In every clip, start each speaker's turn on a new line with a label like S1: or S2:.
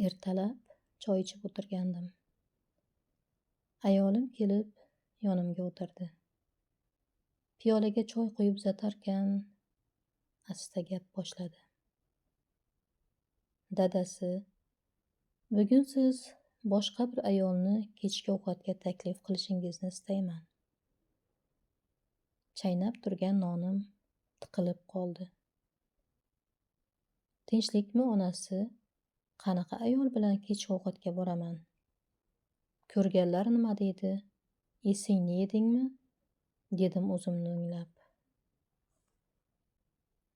S1: Ertalab choy ichib o'tirgandim. Ayolim kelib yonimga o'tirdi. Piyolaga choy quyib uzatarkan, asta gap boshladi. Dadasi, bugun siz boshqa bir ayolni kechki ovqatga taklif qilishingizni istayman. Chaynab turgan nonim tiqilib qoldi. Tinchlikmi onasi? Qanaqa ayol bilan kechki ovqatga boraman? Ko'rganlar nima deydi? Esingni yedingmi? Dedim o'zimni o'nglab.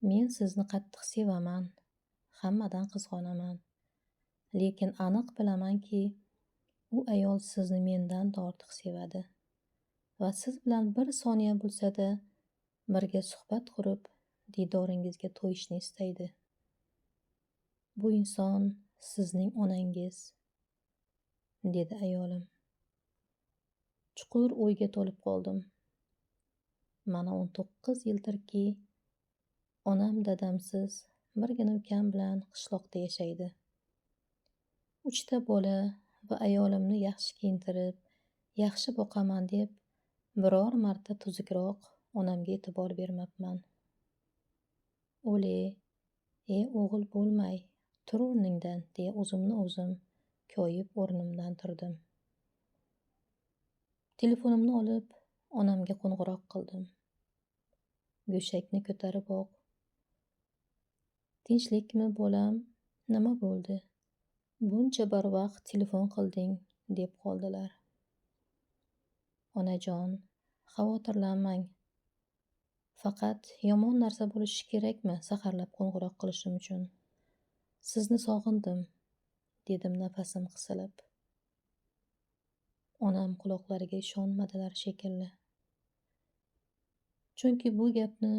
S1: Men sizni qattiq sevaman, hammadan qizg'onaman. Lekin aniq bilamanki, u ayol sizni mendan ortiq sevadi va siz bilan bir soniya bo'lsa-da birga suhbat qurib, diydoringizga to'yishni istaydi. Bu inson sizning onangiz, dedi ayolim. Chuqur o'yga to'lib qoldim. Mana 19 yildirki, onam dadamsiz birgina ukam bilan qishloqda yashaydi. 3 ta bola va ayolimni yaxshi kiyintirib, yaxshi boqaman deb biror marta tuzukroq onamga e'tibor bermabman. O'le, o'g'il bo'lmay, tur o'rningdan, deya o'zimni o'zim koyib o'rnimdan turdim. Telefonimni olib, onamga qo'ng'iroq qildim. Go'shakni ko'tarib o'q. Tinchlikmi bolam? Nima bo'ldi? Buncha barvaqt telefon qilding, deb qoldilar. Onajon, xavotirlanmang. Faqat yomon narsa bo'lishi kerakmi saharlab qo'ng'iroq qilishim uchun? Sizni sog'indim, dedim nafasim qisilib. Onam quloqlariga ishonmadilar shekilli. Chunki bu gapni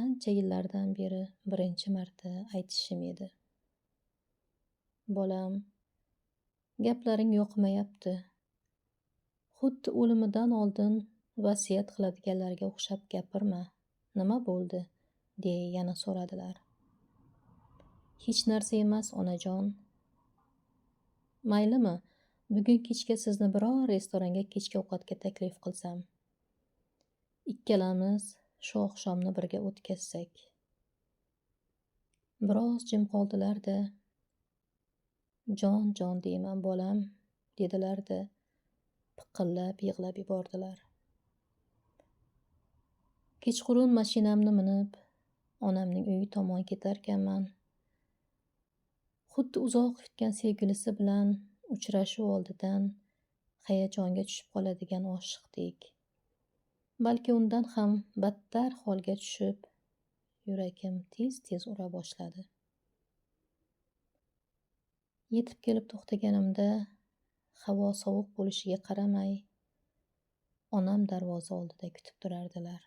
S1: ancha yillardan beri birinchi marta aytishim edi. Bolam, gaplaring yoqmayapti. Xuddi o'limidan oldin vasiyat qiladiganlarga o'xshab gapirma. Nima bo'ldi? deya yana so'radilar. Hech narsa emas, onajon. Maylimi, bugun kechga sizni biror restoranga kechki ovqatga taklif qilsam. Ikkalamiz shu oqshomni birga o'tkazsak. Biroz jim qoldilar-da. Jon deyman bolam, dedilar-da, piqillab yig'lab yubordilar. Kechqurun mashinamni minib, onamning uyi tomon ketarkanman. Xuddi uzoq kutgan sevgilisi bilan uchrashuv oldidan hayajonga tushib qoladigan oshiqdek. Balki undan ham battar holga tushib, yuragim tez-tez ura boshladi. Yetib kelib to'xtaganimda, havo sovuq bo'lishiga qaramay, onam darvoza oldida kutib turardilar.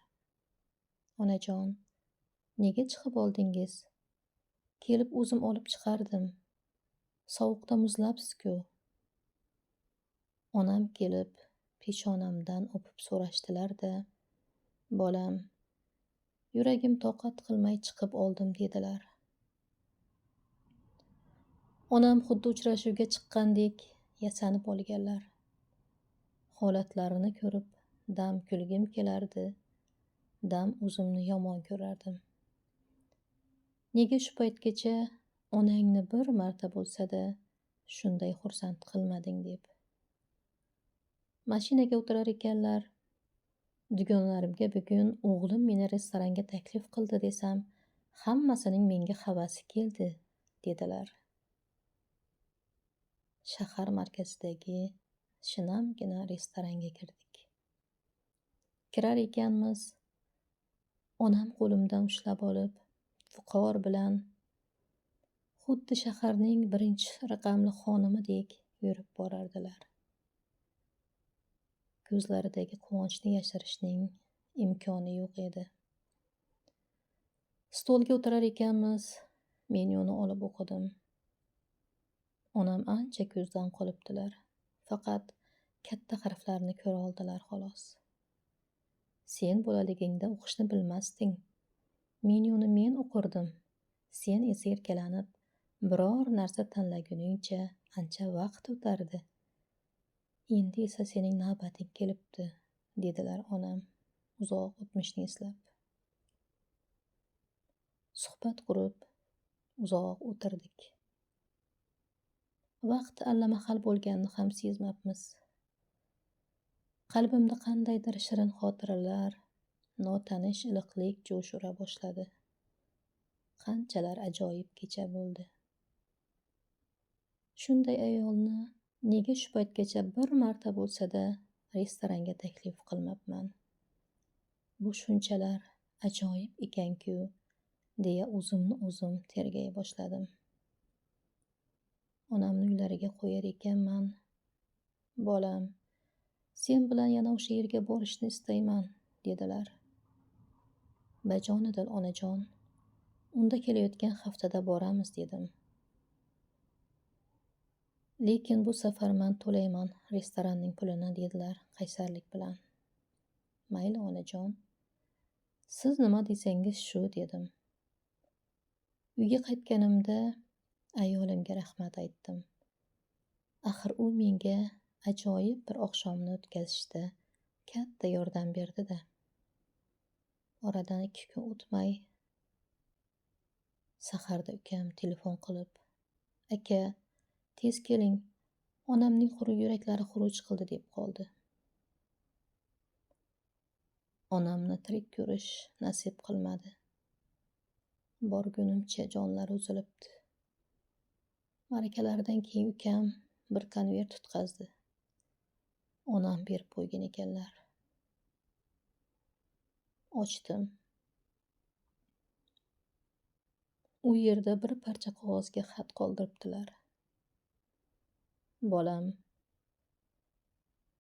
S1: Onajon, nega chiqib oldingiz? Kelib o'zim olib chiqardim. Sovuqda muzlabsiz-ku. Onam kelib, peshonamdan o'pib so'rashdilar-da, bolam, yuragim toqat qilmay chiqib oldim, dedilar. Onam xuddi uchrashuvga chiqqandek yasanib olganlar. Holatlarini ko'rib, dam kulgim kelardi, dam o'zimni yomon ko'rardim. Nega shu paytgacha onangni bir marta bo'lsa-da shunday xursand qilmading deb. Mashinaga o'tirar ekanlar. Dugonalarimga bugun o'g'lim meni restoranga taklif qildi desam, hammasining menga havasi keldi, dedilar. Shahar markazidagi shinamgina restoranga kirdik. Kirar ekanmiz, onam qo'limdan ushlab olib, viqor bilan xuddi shaharning birinchi raqamli xonimidek yurib borardilar. Ko'zlaridagi quvonchni yashirishning imkoni yo'q edi. Stolga o'tirar ekanmiz, menyuni olib o'qidim. Onam ancha ko'zdan qolibdilar. Faqat katta harflarni ko'ra oldilar xolos. Sen bolaligingda o'qishni bilmasding. Menyuni men o'qirdim. Sen esa erkalanib biror narsa tanlaguningcha ancha vaqt o'tardi. Endi esa sening navbating kelibdi, dedilar onam uzoq o'tmishni eslab. Suhbat qurib, uzoq o'tirdik. Vaqt allamahal bo'lganini ham sezmabmiz. Qalbimda qandaydir shirin xotiralar, notanish iliqlik jo'sh ura boshladi. Qanchalar ajoyib kecha bo'ldi. Shunday ayolni nega shu paytgacha bir marta bo'lsa-da restoranga taklif qilmabman? Bu shunchalar ajoyib ekan-ku, deya o'zimni o'zim tergay boshladim. Onamni uylariga qo'yar ekanman. Bolam, sen bilan yana o'sha yerga borishni istayman, dedilar. Bajonidil onajon, unda kelayotgan haftada boramiz, dedim. Lekin bu safar men to'layman restoranning pulini, dedilar qaysarlik bilan. Mayli onajon, siz nima desangiz shu, dedim. Uyga qaytganimda ayolimga rahmat aytdim. Axir u menga ajoyib bir oqshomni o'tkazishda katta yordam berdi-da. Oradan 2 kun o'tmay saharda ukam telefon qilib, aka, tez keling, onamning yuraklari xuruj qildi, deb qoldi. Onamni tirik ko'rish nasib qilmadi. Borgunimcha jonlari uzilibdi. Ma'rakalardan keyin ukam bir konvert tutqazdi. Onam berib qo'ygan ekanlar. Ochdim. U yerda bir parcha qog'ozga xat qoldiribdilar. Bolam,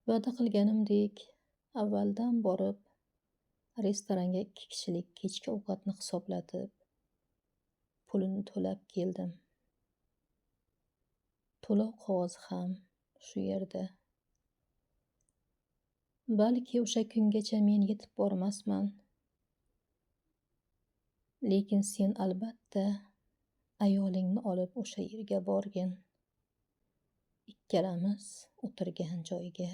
S1: va'da qilganimdek avvaldan borib restoranga 2 kishilik kechki ovqatni hisoblatib, pulini to'lab keldim. To'lov qog'ozi ham shu yerda. Balki o'sha kungacha men yetib bormasman. Lekin sen albatta ayolingni olib o'sha yerga borgin. Ikkalamiz o'tirgan joyga